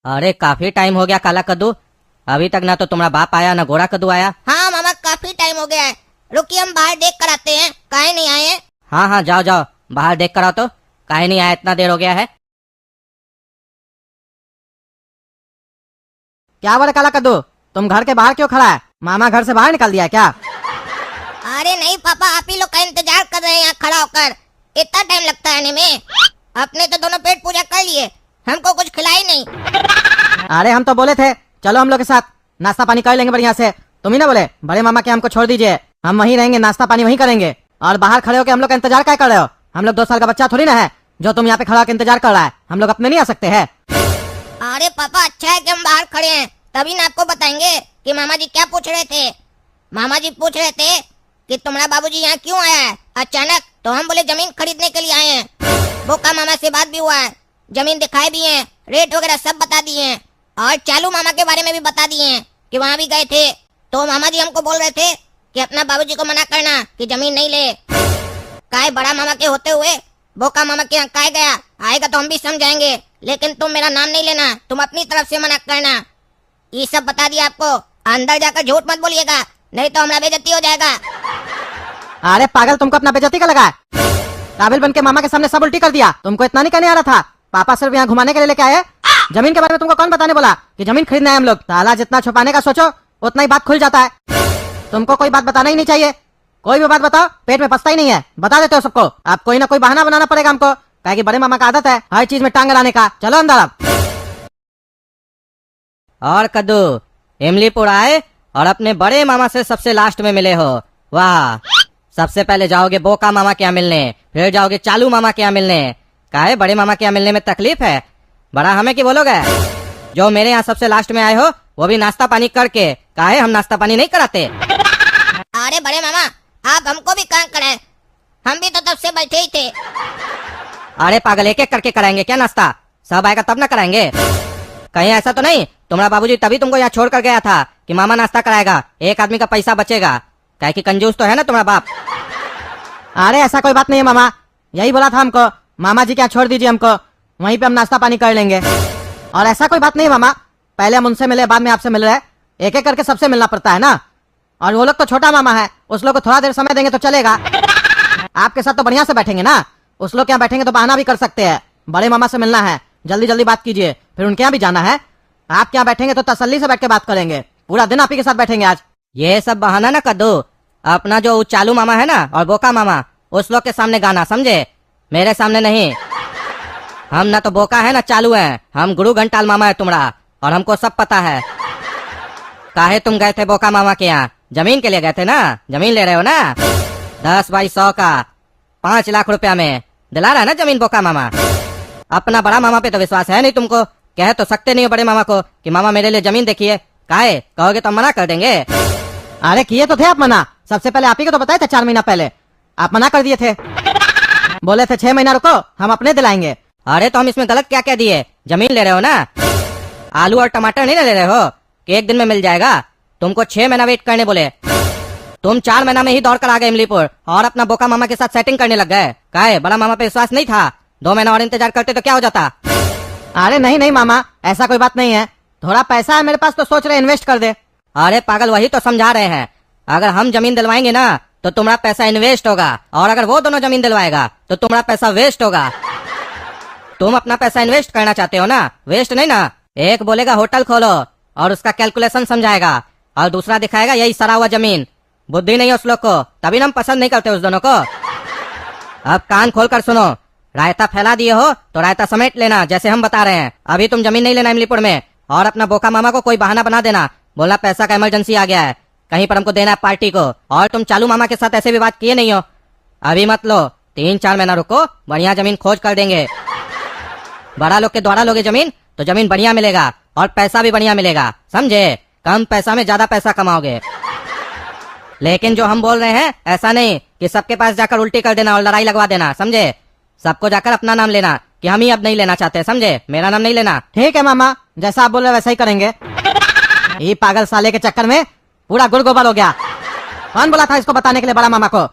अरे काफी टाइम हो गया काला कद्दू, अभी तक ना तो तुम्हारा बाप आया ना गोरा कद्दू आया। हाँ मामा, काफी टाइम हो गया है। रुकिए, हम बाहर देख कर आते हैं, काहे नहीं आए हैं। हाँ हाँ जाओ जाओ, बाहर देख कर आओ तो। काहे नहीं आया, इतना देर हो गया है। क्या बोले काला कद्दू, तुम घर के बाहर क्यों खड़ा है? मामा घर से बाहर निकाल दिया क्या? अरे नहीं पापा, आप ही लोग का इंतजार कर रहे हैं यहाँ खड़ा होकर। इतना टाइम लगता है आने में? अपने तो दोनों पेट पूजा कर लिए, हमको कुछ खिलाई नहीं। अरे हम तो बोले थे चलो हम लोग के साथ नाश्ता पानी कर लेंगे बढ़िया से। तुम ही ना बोले बड़े मामा के हमको छोड़ दीजिए, हम वहीं रहेंगे, नाश्ता पानी वहीं करेंगे। और बाहर खड़े होकर हम लोग का इंतजार क्या कर रहे हो? हम लोग 2 साल का बच्चा थोड़ी ना है जो तुम यहाँ पे खड़ा होकर इंतजार कर रहा है। हम लोग अपने नहीं आ सकते हैं? अरे पापा, अच्छा है कि हम बाहर खड़े हैं, तभी ना आपको बताएंगे कि मामा जी क्या पूछ रहे थे। मामा जी पूछ रहे थे कि तुम्हारा बाबूजी यहाँ क्यों आया है अचानक, तो हम बोले जमीन खरीदने के लिए आए हैं। बोका मामा से बात भी हुआ है, जमीन दिखाई भी है, रेट वगैरह सब बता दिए हैं, और चालू मामा के बारे में भी बता दिए हैं कि वहाँ भी गए थे। तो मामा जी हमको बोल रहे थे कि अपना बाबूजी को मना करना कि जमीन नहीं ले। काय बड़ा मामा के होते हुए बोका मामा के यहाँ काय गया? आएगा तो हम भी समझाएंगे, लेकिन तुम मेरा नाम नहीं लेना, तुम अपनी तरफ से मना करना। ये सब बता दिया आपको, अंदर जाकर झूठ मत बोलिएगा, नहीं तो हमारा बेइज्जती हो जाएगा। अरे पागल, तुमको अपना बेइज्जती का लगा है? काबिल बन के मामा के सामने सब उल्टी कर दिया। तुमको इतना नहीं कहने आ रहा था? पापा सिर्फ यहाँ घुमाने के लिए लेके आए। जमीन के बारे में तुमको कौन बताने बोला कि जमीन खरीदना है हम लोग? ताला जितना छुपाने का सोचो उतना ही बात खुल जाता है। तुमको कोई बात बताना ही नहीं चाहिए। कोई भी बात बताओ, पेट में पसता ही नहीं है, बता देते हो सबको। अब कोई ना कोई बहाना बनाना पड़ेगा हमको, क्या कि बड़े मामा का आदत है हर चीज में टांग अड़ाने का। चलो अंदर अब। और कद्दू, इमलीपुर आए और अपने बड़े मामा से सबसे लास्ट में मिले हो। वाह, सबसे पहले जाओगे बोका मामा के यहाँ मिलने, फिर जाओगे चालू मामा के यहाँ मिलने। काहे बड़े मामा के यहाँ मिलने में तकलीफ है? बड़ा हमें की बोलोगे? जो मेरे यहाँ सबसे लास्ट में आए हो वो भी नाश्ता पानी करके। काहे हम नाश्ता पानी नहीं कराते? अरे बड़े मामा, आप हमको भी काम कराए, हम भी तो तब से बैठे ही थे। अरे पागल, एक एक करके कराएंगे क्या नाश्ता? सब आएगा तब ना कराएंगे। कहीं ऐसा तो नहीं तुम्हारा बाबूजी तभी तुमको यहाँ छोड़ कर गया था कि मामा नाश्ता कराएगा, एक आदमी का पैसा बचेगा? क्या कि कंजूस तो है ना तुम्हारा बाप। अरे ऐसा कोई बात नहीं है मामा, यही बोला था हमको, मामा जी क्या छोड़ दीजिए हमको, वहीं पे हम नाश्ता पानी कर लेंगे। और ऐसा कोई बात नहीं है मामा, पहले हम उनसे मिले बाद में आपसे मिल रहे हैं, एक एक करके सबसे मिलना पड़ता है ना। और वो लोग तो छोटा मामा है, उस लोग को थोड़ा देर समय देंगे तो चलेगा। आपके साथ तो बढ़िया से बैठेंगे ना, उस लोग के यहाँ बैठेंगे तो बहाना भी कर सकते हैं। बड़े मामा से मिलना है, जल्दी जल्दी बात कीजिए, फिर उनके यहाँ भी जाना है। आपके यहाँ बैठेंगे तो तसल्ली से बैठ के बात करेंगे, पूरा दिन आप ही के साथ बैठेंगे आज। ये सब बहाना ना कद्दू, अपना जो चालू मामा है ना और बोका मामा, उस लोग के सामने गाना, समझे? मेरे सामने नहीं। हम ना तो बोका है ना चालू है, हम गुरु घंटाल मामा है तुम्हारा, और हमको सब पता है। काहे तुम गए थे बोका मामा के यहाँ? जमीन के लिए गए थे ना? जमीन ले रहे हो ना? 10 बाई 100 का 5 लाख रुपया में दिला रहा है ना जमीन बोका मामा। अपना बड़ा मामा पे तो विश्वास है नहीं तुमको, कह तो सकते नहीं हो बड़े मामा को कि मामा मेरे लिए जमीन देखिए। काहे कहोगे तो हम मना कर देंगे। अरे किए तो थे आप मना, सबसे पहले आप ही को तो बताए थे 4 महीना पहले, आप मना कर दिए थे। बोले थे 6 महीना रुको, हम अपने दिलाएंगे। अरे तो हम इसमें गलत क्या कह दिए? जमीन ले रहे हो ना, आलू और टमाटर नहीं ले रहे हो कि एक दिन में मिल जाएगा? तुमको 6 महीना वेट करने बोले, तुम 4 महीना में ही दौड़ कर आ गए इमलीपुर और अपना बोका मामा के साथ सेटिंग करने लग गए। काहे बड़ा मामा पे विश्वास नहीं था? 2 महीना और इंतजार करते तो क्या हो जाता? अरे नहीं नहीं मामा, ऐसा कोई बात नहीं है, थोड़ा पैसा है मेरे पास तो सोच रहे इन्वेस्ट कर दे। अरे पागल, वही तो समझा रहे हैं, अगर हम जमीन दिलवाएंगे ना तो तुम्हारा पैसा इन्वेस्ट होगा, और अगर वो दोनों जमीन दिलवाएगा तो तुम्हारा पैसा वेस्ट होगा। तुम अपना पैसा इन्वेस्ट करना चाहते हो ना, वेस्ट नहीं ना। एक बोलेगा होटल खोलो और उसका कैलकुलेशन समझाएगा, और दूसरा दिखाएगा यही सड़ा हुआ जमीन। बुद्धि नहीं है उस लोग को, तभी ना हम पसंद नहीं करते उस दोनों को। अब कान खोल कर सुनो, रायता फैला दिए हो तो रायता समेट लेना जैसे हम बता रहे हैं। अभी तुम जमीन नहीं लेना इमलीपुर में, और अपना बोका मामा को कोई बहाना बना देना, बोलना पैसा का इमरजेंसी आ गया है, कहीं पर हमको देना है पार्टी को। और तुम चालू मामा के साथ ऐसे भी बात किए नहीं हो, अभी मत लो, 3-4 महीना रुको, बढ़िया जमीन खोज कर देंगे। बड़ा लोग के द्वारा लोगे जमीन तो जमीन बढ़िया मिलेगा और पैसा भी बढ़िया मिलेगा, समझे? कम पैसा में ज्यादा पैसा कमाओगे। लेकिन जो हम बोल रहे हैं ऐसा नहीं कि सबके पास जाकर उल्टी कर देना और लड़ाई लगवा देना, समझे? सबको जाकर अपना नाम लेना कि हम ही अब नहीं लेना चाहते, समझे? मेरा नाम नहीं लेना। ठीक है मामा, जैसा आप बोल रहे वैसा ही करेंगे। ये पागल साले के चक्कर में पूरा गुड़ गोबर हो गया। कौन बोला था इसको बताने के लिए बड़ा मामा को?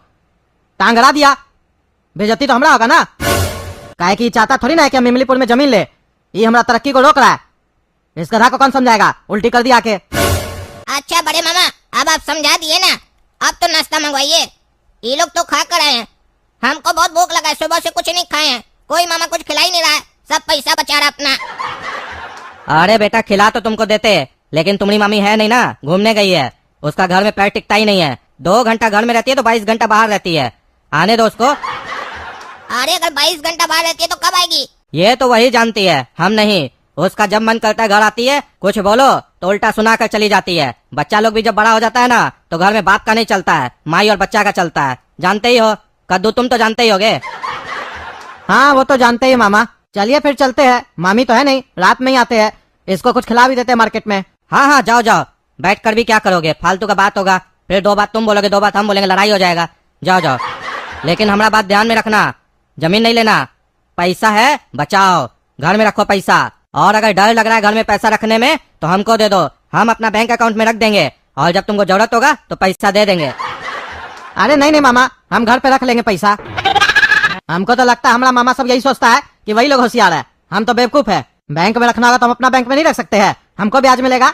टांग अड़ा दिया, बेइज्जती तो हमरा होगा ना। काहे कि चाहता थोड़ी ना है कि हम इमलीपुर में जमीन ले, ये हमारा तरक्की को रोक रहा है। इस गधा को कौन समझाएगा, उल्टी कर दिया के। अच्छा बड़े मामा, अब आप समझा दिए ना, अब तो नाश्ता मंगवाइए। ये लोग तो खा कर आए हैं, हमको बहुत भूख लगा है, सुबह से कुछ नहीं खाए हैं। कोई मामा कुछ खिला ही नहीं रहा है, सब पैसा बचा रहा अपना। अरे बेटा खिला तो तुमको देते, लेकिन तुम्हारी मम्मी है नहीं ना, घूमने गई है। उसका घर में पैर टिकता ही नहीं है। 2 घंटा घर में रहती है तो 22 घंटा बाहर रहती है। आने दो उसको। अरे अगर 22 घंटा बाहर रहती है तो कब आएगी? ये तो वही जानती है, हम नहीं। उसका जब मन करता है घर आती है, कुछ बोलो तो उल्टा सुना कर चली जाती है। बच्चा लोग भी जब बड़ा हो जाता है ना, तो घर में बाप का नहीं चलता है, माई और बच्चा का चलता है। जानते ही हो कद्दू, तुम तो जानते ही होगे। हाँ वो तो जानते ही मामा। चलिए फिर चलते हैं, मामी तो है नहीं, रात में ही आते हैं। इसको कुछ खिला भी देते हैं मार्केट में। हाँ हाँ जाओ जाओ, बैठ कर भी क्या करोगे, फालतू का बात होगा। फिर 2 बात तुम बोलोगे, 2 बात हम बोलेंगे, लड़ाई हो जाएगा। जाओ जाओ, लेकिन हमारा बात ध्यान में रखना, जमीन नहीं लेना। पैसा है बचाओ, घर में रखो पैसा। और अगर डर लग रहा है घर में पैसा रखने में तो हमको दे दो, हम अपना बैंक अकाउंट में रख देंगे, और जब तुमको जरूरत होगा तो पैसा दे देंगे। अरे नहीं नहीं मामा, हम घर पे रख लेंगे पैसा। हमको तो लगता है हमारा मामा सब यही सोचता है कि वही लोग होशियार है, हम तो बेवकूफ है। बैंक में रखना होगा तो हम अपना बैंक में नहीं रख सकते हैं, हमको ब्याज मिलेगा।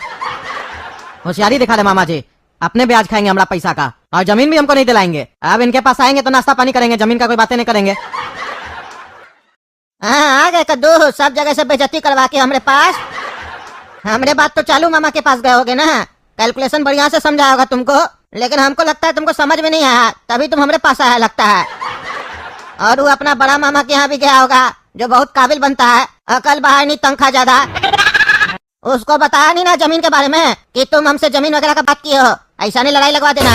होशियारी दिखा रहे मामा जी, अपने ब्याज खाएंगे हमारा पैसा का, और जमीन भी हमको नहीं दिलाएंगे। अब इनके पास आएंगे तो नाश्ता पानी करेंगे, जमीन का कोई बातें नहीं करेंगे। हाँ आ गए कद्दू, सब जगह से बेइज्जती करवा के हमारे पास। हमरे बात तो चालू मामा के पास गए होगे ना, कैलकुलेशन बढ़िया से समझाया होगा तुमको, लेकिन हमको लगता है तुमको समझ में नहीं आया, तभी तुम हमारे पास आया लगता है। और वो अपना बड़ा मामा के यहाँ भी गया होगा, जो बहुत काबिल बनता है, अकल बाहर नहीं तनख्वाह ज्यादा। उसको बताया नहीं ना जमीन के बारे में कि तुम हमसे जमीन वगैरह का बात किए हो, ऐसा नहीं लड़ाई लगवा देना।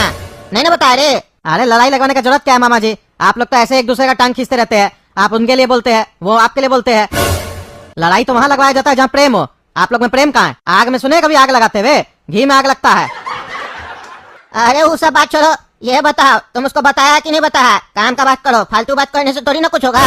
नहीं ना बताया रे? अरे लड़ाई लगवाने का जरूरत क्या है मामा जी, आप लोग तो ऐसे एक दूसरे का टांग खींचते रहते हैं। आप उनके लिए बोलते हैं, वो आपके लिए बोलते हैं। लड़ाई तो वहाँ लगवाया जाता है जहाँ प्रेम हो। आप लोग में प्रेम कहाँ है? आग में सुने कभी आग लगाते हुए? घी में आग लगता है। अरे वो सब बात छोड़ो, ये बताओ तुम उसको बताया कि नहीं बताया? काम का बात करो, फालतू बात करने से थोड़ी ना कुछ होगा।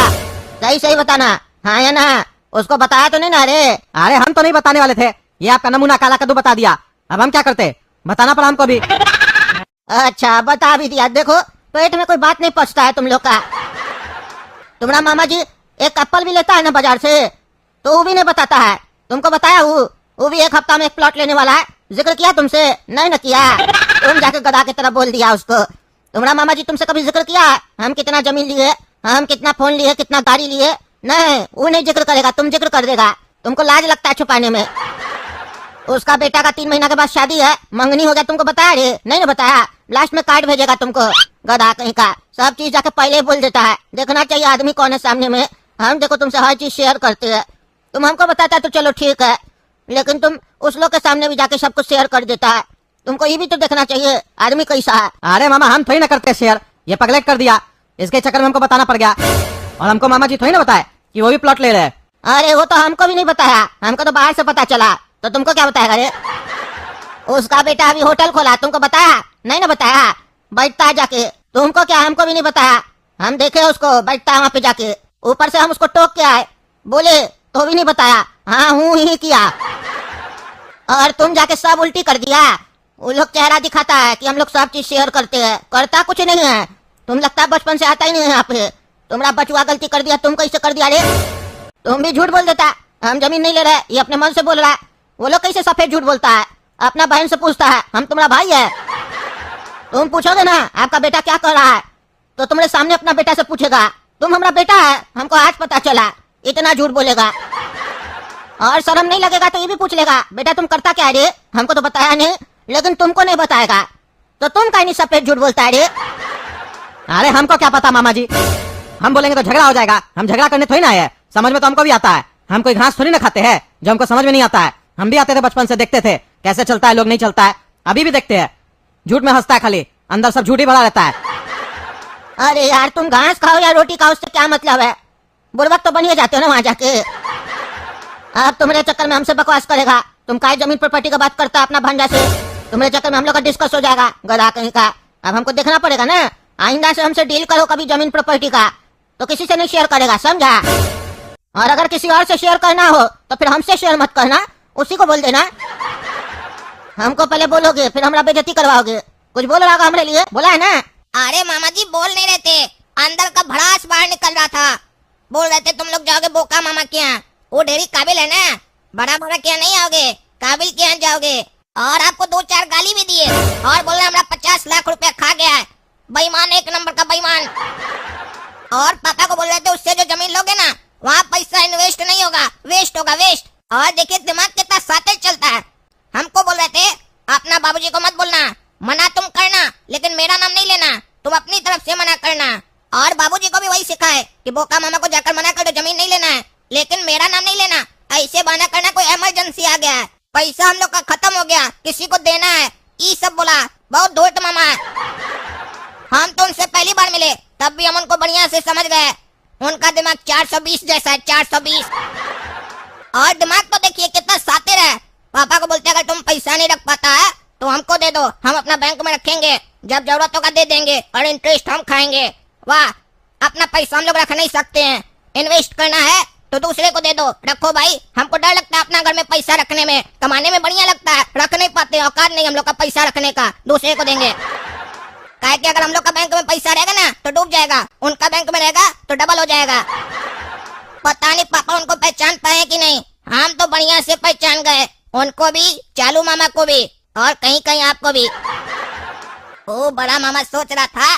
सही सही बताना, हाँ या ना? उसको बताया तो नहीं ना रे? अरे हम तो नहीं बताने वाले थे, ये आपका नमूना काला कद्दू बता दिया। अब हम क्या करते, बताना पड़ा हमको भी। अच्छा बता भी दिया। देखो पेट में कोई बात नहीं पचता है तुम लोग का। तुम्हारा मामा जी एक एप्पल भी लेता है ना बाजार से, तो वो भी नहीं बताता है। तुमको बताया वो भी 1 हफ्ता में 1 प्लॉट लेने वाला है, जिक्र किया तुमसे? नहीं ना किया, तुम जाके गधा की तरह बोल दिया उसको। तुम्हारा मामा जी तुमसे कभी जिक्र किया हम कितना जमीन लिए, हम कितना फोन लिए, कितना गाड़ी लिए? नहीं, वो नहीं जिक्र करेगा, तुम जिक्र कर देगा। तुमको लाज लगता है छुपाने में। उसका बेटा का 3 महीना के बाद शादी है, मंगनी हो गया, तुमको बताया रे? नहीं ना बताया, लास्ट में कार्ड भेजेगा तुमको, गधा कहीं का। सब चीज जाके पहले ही बोल देता है। देखना चाहिए आदमी कौन है सामने में। हम देखो तुमसे हर चीज शेयर करते हैं, तुम हमको बताता है तो चलो ठीक है, लेकिन तुम उस लोग के सामने भी जाके सब कुछ शेयर कर देता है। तुमको ये भी तो देखना चाहिए आदमी कैसा है। अरे मामा हम थोड़ी ना करते शेयर, ये पगलेट कर दिया, इसके चक्कर में हमको बताना पड़ गया। और हमको मामा जी थोड़ी ना बताए कि वो भी प्लॉट ले रहे। अरे वो तो हमको भी नहीं बताया, हमको तो बाहर से पता चला, तो तुमको क्या बताएगा रे? उसका बेटा अभी होटल खोला, तुमको बताया? नहीं ना बताया, बैठता है जाके। तुमको क्या, हमको भी नहीं बताया, हम देखे उसको बैठता है वहाँ पे जाके। ऊपर से हम उसको टोक के आए, बोले तो भी नहीं बताया, हाँ हूँ ही किया। और तुम जाके सब उल्टी कर दिया। वो लोग चेहरा दिखाता है कि हम लोग सब चीज शेयर करते हैं, करता कुछ नहीं है। तुम लगता है बचपन से आता ही नहीं है यहाँ पे। तुम्हारा बचुआ गलती कर दिया, तुम कैसे कर दिया रे? तुम भी झूठ बोल देता, हम जमीन नहीं ले रहे, ये अपने मन से बोल रहा है। वो लोग कैसे सफेद झूठ बोलता है, अपना बहन से पूछता है, हम तुम्हारा भाई है। तुम पूछोगे ना आपका बेटा क्या कर रहा है, तो तुम्हारे सामने अपना बेटा से पूछेगा, तुम हमारा बेटा है, हमको आज पता चला। इतना झूठ बोलेगा, और शर्म नहीं लगेगा तो ये भी पूछ लेगा, बेटा तुम करता क्या है रे? हमको तो बताया नहीं, लेकिन तुमको नहीं बताएगा, तो तुम कहीं नहीं सफेद झूठ बोलता है रे? अरे हमको क्या पता मामा जी, हम बोलेंगे तो झगड़ा हो जाएगा। हम झगड़ा करने थोड़ी ना आए, समझ में तो हमको भी आता है। हम कोई घास थोड़ी ना खाते हैं जो हमको समझ में नहीं आता है। हम भी आते थे बचपन से, देखते थे कैसे चलता है, लोग नहीं चलता है, अभी भी देखते हैं। झूठ में हंसता है खाली, अंदर सब झूठ ही भरा रहता है। अरे यार तुम घास खाओ या रोटी खाओ, उससे क्या मतलब है? बुड़बक तो बनिए जाते हो ना वहाँ जाके। अब तुम्हारे चक्कर में हमसे बकवास करेगा, तुम काय जमीन प्रॉपर्टी का बात करता अपना भांजा से, तुम्हारे चक्कर में हम लोग का डिस्कस हो जाएगा, गधा कहीं का। अब हमको देखना पड़ेगा ना, आइंदा से हमसे डील करो कभी जमीन प्रॉपर्टी का तो किसी से नहीं शेयर करेगा, समझा? और अगर किसी और से शेयर करना हो तो फिर हमसे शेयर मत करना, उसी को बोल देना। हमको पहले बोलोगे फिर हमारा बेइज्जती करवाओगे। कुछ बोल रहा होगा हमारे लिए, बोला है ना? अरे मामा जी बोल नहीं रहे थे, अंदर का भड़ास बाहर निकल रहा था। बोल रहे थे तुम लोग जाओगे बोका मामा के यहाँ, वो ढेरी काबिल है ना, बड़ा बड़ा क्या नहीं आओगे, काबिल के यहाँ जाओगे। और आपको 2-4 गाली भी दिए और बोल रहे हमारा 50 लाख रुपया खा गया है। बेईमान, एक नंबर का बेईमान। और पापा को बोल रहे थे उससे जो जमीन लोगे ना वहाँ पैसा इन्वेस्ट नहीं होगा, वेस्ट होगा, वेस्ट। और देखिए दिमाग कितना साथे चलता है। हमको बोल रहे थे अपना बाबूजी को मत बोलना, मना तुम करना लेकिन मेरा नाम नहीं लेना, तुम अपनी तरफ से मना करना। और बाबूजी को भी वही सिखाए कि बोका मामा को जाकर मना कर दो, जमीन नहीं लेना है लेकिन मेरा नाम नहीं लेना। ऐसे बहाना करना कोई इमरजेंसी आ गया है, पैसा हम लोग का खत्म हो गया, किसी को देना है, ये सब बोला। बहुत धोट मामा है। हम तो उनसे पहली बार मिले तब भी हम उनको बढ़िया से समझ गए। उनका दिमाग 420 जैसा है, 420। और दिमाग तो देखिए कितना सातिर है। पापा को बोलते अगर तुम पैसा नहीं रख पाता है तो हमको दे दो, हम अपना बैंक में रखेंगे, जब जरूरत होगा दे देंगे और इंटरेस्ट हम खाएंगे। वाह, अपना पैसा हम लोग रख नहीं सकते हैं, इन्वेस्ट करना है तो दूसरे को दे दो, रखो भाई। हमको डर लगता है अपना घर में पैसा रखने में, कमाने में बढ़िया लगता है, रख नहीं पाते, औकात नहीं हम लोग का पैसा रखने का, दूसरे को देंगे। काहे कि अगर हम लोग का बैंक में पैसा रहेगा ना तो डूब जाएगा, उनका बैंक में रहेगा तो डबल हो जाएगा। पता नहीं पापा उनको पहचान पाए कि नहीं, हम तो बढ़िया से पहचान गए, उनको भी, चालू मामा को भी और कहीं कहीं आपको भी। ओ बड़ा मामा सोच रहा था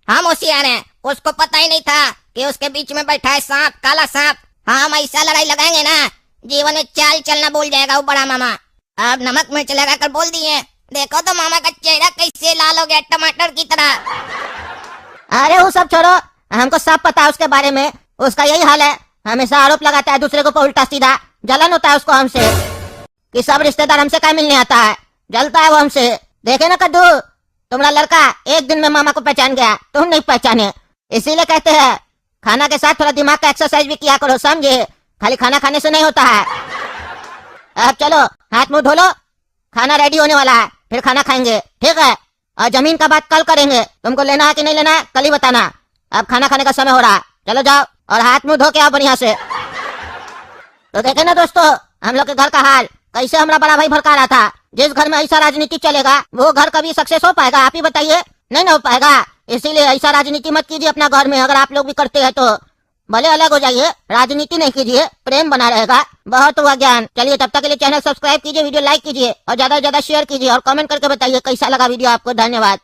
हम होशियार हैं, उसको पता ही नहीं था कि उसके बीच में बैठा है सांप, काला सांप। हम ऐसा लड़ाई लगाएंगे ना जीवन में चाल चलना भूल जाएगा वो बड़ा मामा। अब नमक मिर्च लगा कर बोल दिए, देखो तो मामा का चेहरा कैसे लाल हो गया, टमाटर की तरह। अरे वो सब छोड़ो, हमको सब पता है उसके बारे में। उसका यही हाल है, हमेशा आरोप लगाता है दूसरे को उल्टा सीधा। जलन होता है उसको हमसे कि सब रिश्तेदार हमसे क्या मिलने आता है, जलता है वो हमसे। देखे ना कद्दू, तुम्हारा लड़का एक दिन में मामा को पहचान गया, तुम नहीं पहचाने। इसीलिए कहते हैं खाना के साथ थोड़ा दिमाग का एक्सरसाइज भी किया करो, समझे? खाली खाना खाने से नहीं होता है। अब चलो हाथ मुंह धो लो, खाना रेडी होने वाला है, फिर खाना खाएंगे, ठीक है? और जमीन का बात कल करेंगे, तुमको लेना है कि नहीं लेना है कल ही बताना। अब खाना खाने का समय हो रहा है, चलो जाओ और हाथ मुंह धो के आओ बढ़िया से। तो देखे ना दोस्तों हम लोग के घर का हाल, कैसे हमारा बड़ा भाई भड़का रहा था। जिस घर में ऐसा राजनीति चलेगा वो घर कभी सक्सेस हो पाएगा? आप ही बताइए, नहीं ना हो पाएगा। इसीलिए ऐसा राजनीति मत कीजिए अपना घर में। अगर आप लोग भी करते हैं तो भले अलग हो जाइए, राजनीति नहीं कीजिए, प्रेम बना रहेगा। बहुत हुआ ज्ञान। चलिए तब तक के लिए चैनल सब्सक्राइब कीजिए, वीडियो लाइक कीजिए और ज्यादा से ज्यादा शेयर कीजिए और कमेंट करके बताइए कैसा लगा वीडियो आपको। धन्यवाद।